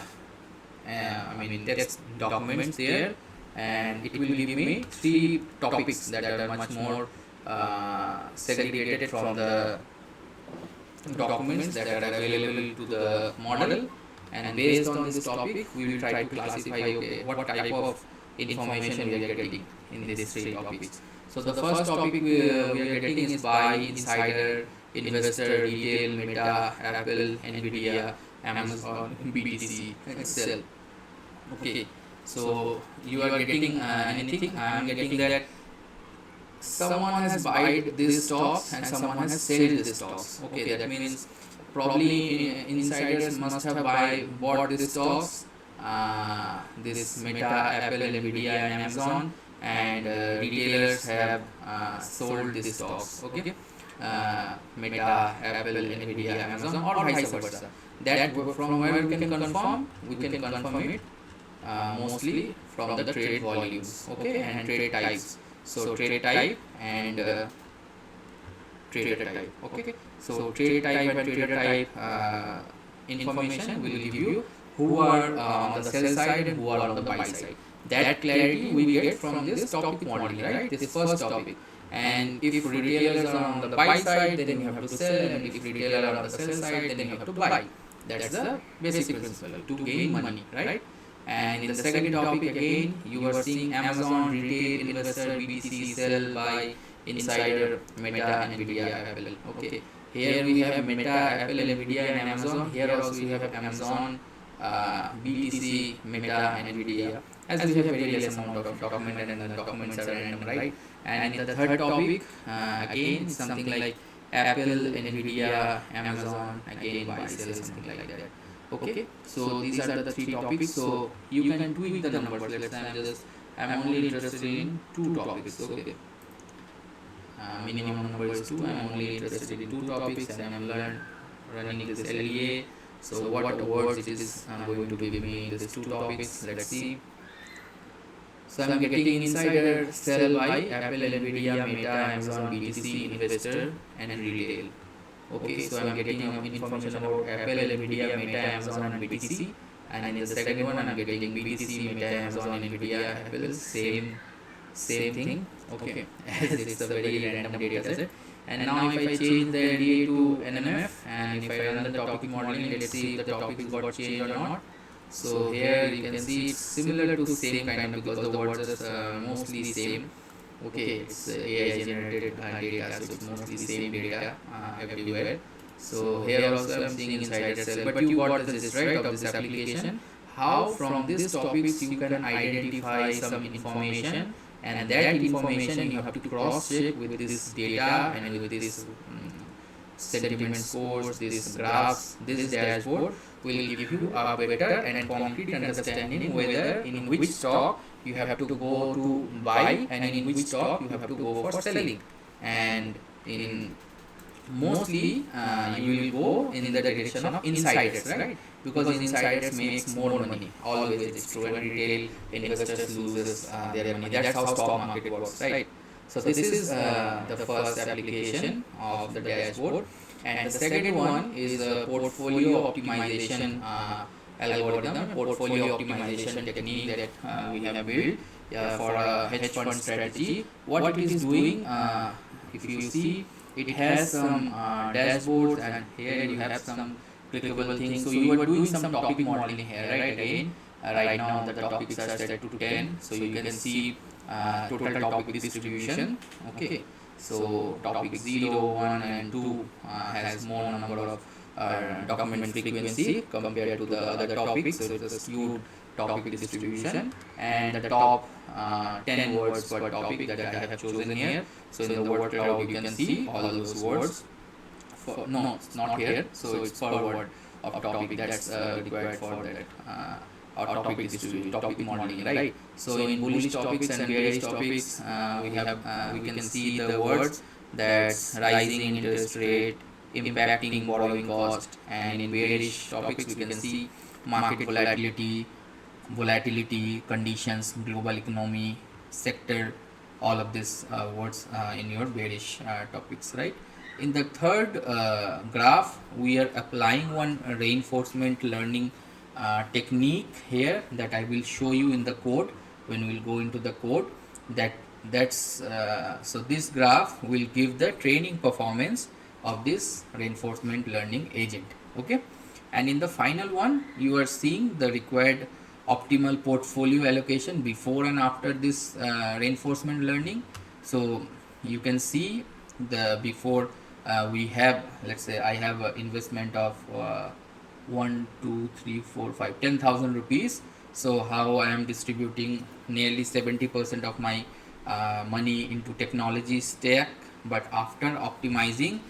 text documents there, and it will give me three topics that are much more segregated from the documents that are available to the model. And based on this topic we will try to classify, okay, what type of information we are getting in these three topics. So the first topic we are getting is buy, insider, investor, retail, meta, Apple, Nvidia, Amazon, BTC, Excel. Okay, so you are getting anything. I am getting that someone has bought these stocks and someone has sold these stocks. Okay, that means probably insiders must have bought these stocks, this Meta, Apple, Nvidia, and Amazon, and retailers have sold these stocks. Okay, Meta, Apple, Nvidia, Amazon, or vice versa. That from where we can confirm, we can confirm it mostly from the trade volumes, okay, and trade types. So trade type and trader type. Okay, so trade type and trader type information will give you who are on the sell side and who are on the buy side. That clarity we get from this topic modeling, right? This first topic. And if retailers are on the buy side, then you have to sell, and if retailers are on the sell side, then you have to buy. That's the basic principle to gain money, right? And in the second topic again, you are seeing Amazon, retail, investor, BTC, sell, buy, insider, Meta, Nvidia, Apple. Okay, here we have Meta, Apple, Nvidia, and Amazon. Here also we have Amazon, BTC, Meta, Nvidia. As we have various amount of document, and the documents are random, right? And in the third topic, again something like Apple, Nvidia, Amazon, again buy, sell, something like that. Okay, so these are the three topics. So you can tweak the numbers. Let's say I'm only interested in two topics. Okay, minimum number is 2. I'm only interested in two topics, and I'm running this LDA. So what words it is going to give me these two topics. Let's see. So I'm getting insider, sell, buy, Apple, Nvidia, Meta, Amazon, BTC, investor, and retail. Okay, so I'm getting information about Apple, Nvidia, Meta, Amazon, and BTC. And in the second one, I'm getting BTC, Meta, Amazon, Nvidia, Apple, same thing. Okay, as it's a very random data set. And now if I change the LDA to NMF, and if I run the topic modeling, let's see if the topics got changed or not. So here you can see it's similar to same kind of, because the words are mostly same. Okay, it's AI generated data, so it's mostly same data everywhere. So here also I'm seeing insider sell, but you got this right of this application. How from these topics you can identify some information, and that information you have to cross check with this data and with this sentiment scores, these graphs, this dashboard will give you a better and concrete understanding whether in which stock you have to go to buy and in which stock you have to go for selling. And in mostly you will go in the direction of insiders, right? Because insiders makes more money. Always it's true. And retail investors loses their money. That's how stock market works, right? So this is the first application of the dashboard. And the second one is a portfolio optimization algorithm, portfolio optimization technique that we have built for a hedge fund strategy. What it is doing, if you see, it has some dashboards, and here you have some clickable things. So you are doing some topic modeling here, right? Again, right now the topics are set to 10, so you can see total topic distribution. Okay, so topic 0, 1, and 2 has more number of document frequency compared to the other topics, so it's a skewed topic distribution. And the top 10 words per topic that I have chosen here. So in the word cloud you can see all those words. No, it's not here, so it's per word of topic that's required for that or topic distribution, topic modeling, right? So in bullish topics and bearish topics, we can see the words that's rising interest rate, impacting borrowing cost. And in bearish topics, we can see market volatility conditions, global economy, sector, all of these words in your bearish topics, right? In the third graph, we are applying one reinforcement learning technique here that I will show you in the code when we'll go into the code. So this graph will give the training performance of this reinforcement learning agent. Okay, and in the final one, you are seeing the required optimal portfolio allocation before and after this reinforcement learning. So you can see the before we have, let's say I have an investment of 1 2 3 4 5 10,000 rupees. So how I am distributing nearly 70% of my money into technology stack, but after optimizing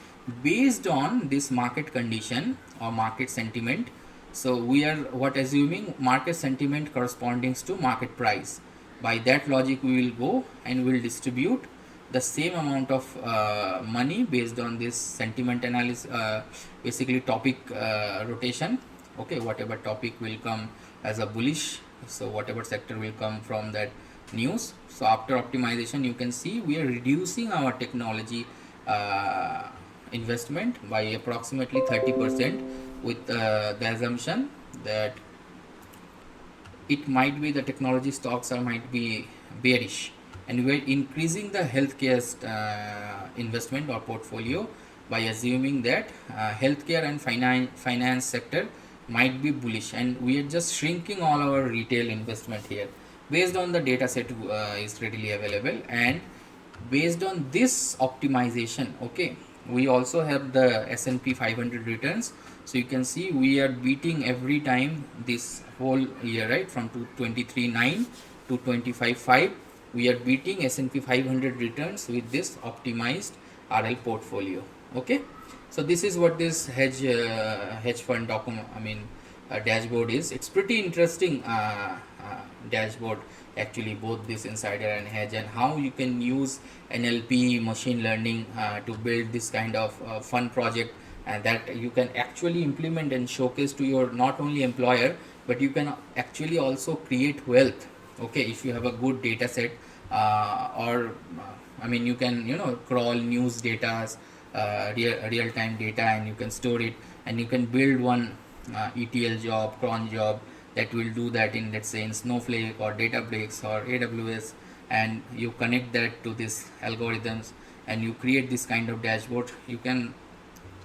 based on this market condition or market sentiment. So we are what assuming market sentiment corresponding to market price. By that logic, we will go and will distribute the same amount of money based on this sentiment analysis, basically topic rotation. Okay, whatever topic will come as a bullish, so whatever sector will come from that news. So after optimization, you can see we are reducing our technology investment by approximately 30%, with the assumption that it might be the technology stocks are might be bearish, and we're increasing the healthcare investment or portfolio by assuming that healthcare and finance sector might be bullish, and we are just shrinking all our retail investment here based on the data set is readily available. And based on this optimization, okay, we also have the S&P 500 returns. So you can see we are beating every time this whole year, right, from 23.9 to 25.5. We are beating S&P 500 returns with this optimized RL portfolio. Okay, so this is what this hedge fund document, dashboard is. It's pretty interesting dashboard actually, both this insider and hedge, and how you can use NLP machine learning to build this kind of fun project, and that you can actually implement and showcase to your not only employer, but you can actually also create wealth. Okay, if you have a good data set, or you can crawl news data, real time data, and you can store it, and you can build one ETL job, cron job, that will do that in, let's say, in Snowflake or Databricks or AWS, and you connect that to this algorithms, and you create this kind of dashboard. You can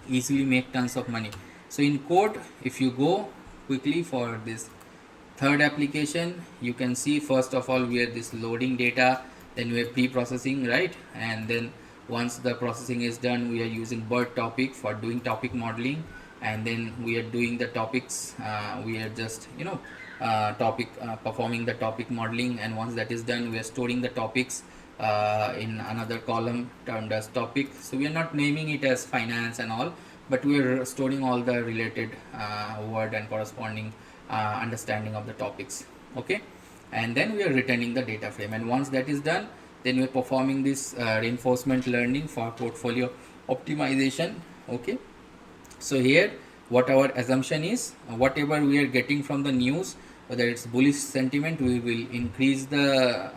easily make tons of money. So in code, if you go quickly for this third application, you can see first of all we are this loading data, then we are pre-processing, right? And then once the processing is done, we are using BERTopic for doing topic modeling, and then we are doing the topics, we are just topic performing the topic modeling, and once that is done, we are storing the topics in another column termed as topic. So we are not naming it as finance and all, but we are storing all the related word and corresponding understanding of the topics. Okay, and then we are returning the data frame, and once that is done, then we are performing this reinforcement learning for portfolio optimization. Okay, so here what our assumption is, whatever we are getting from the news, whether it's bullish sentiment, we will increase the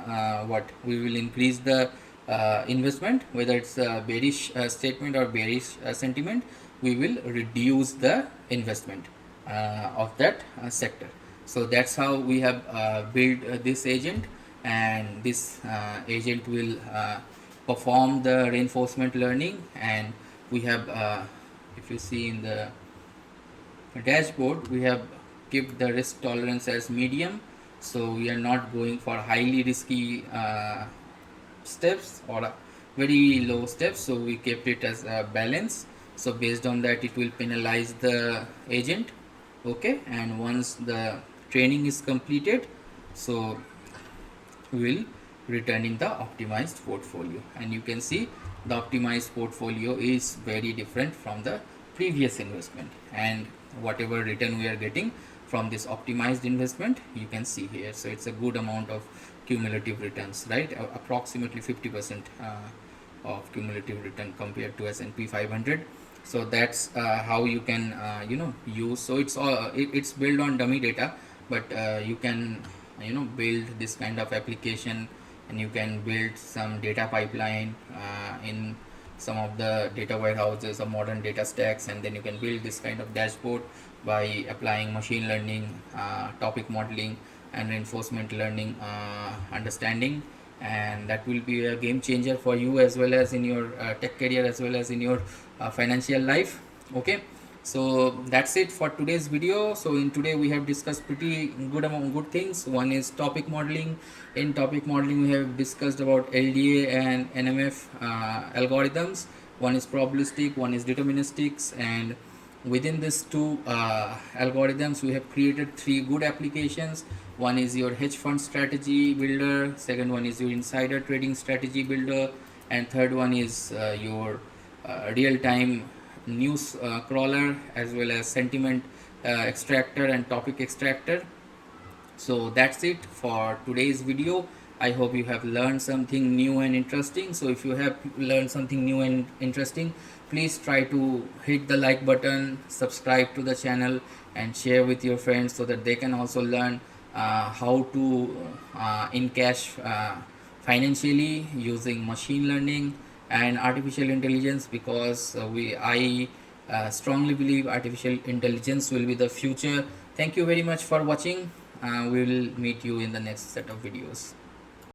investment. Whether it's a bearish statement or bearish sentiment, we will reduce the investment of that sector. So that's how we have built this agent, and this agent will perform the reinforcement learning. And we have if you see in the dashboard, we have kept the risk tolerance as medium, so we are not going for highly risky steps or very low steps, so we kept it as a balance. So based on that, it will penalize the agent. Okay, and once the training is completed, so we will returning the optimized portfolio, and you can see the optimized portfolio is very different from the previous investment, and whatever return we are getting from this optimized investment, you can see here. So it's a good amount of cumulative returns, right? Approximately 50% of cumulative return compared to S&P 500. So that's how you can use. So it's built on dummy data, but you can build this kind of application, and you can build some data pipeline in some of the data warehouses or modern data stacks, and then you can build this kind of dashboard by applying machine learning, topic modeling, and reinforcement learning understanding. And that will be a game changer for you, as well as in your tech career, as well as in your financial life. Okay, so that's it for today's video. So in today we have discussed pretty good things. One is topic modeling. In topic modeling we have discussed about LDA and NMF algorithms. One is probabilistic, one is deterministics, and within these two algorithms we have created three good applications. One is your hedge fund strategy builder, second one is your insider trading strategy builder, and third one is your real-time news crawler, as well as sentiment extractor and topic extractor. So that's it for today's video. I hope you have learned something new and interesting. So if you have learned something new and interesting, please try to hit the like button, subscribe to the channel, and share with your friends so that they can also learn how to in cash financially using machine learning and artificial intelligence, because I strongly believe artificial intelligence will be the future. Thank you very much for watching. We will meet you in the next set of videos.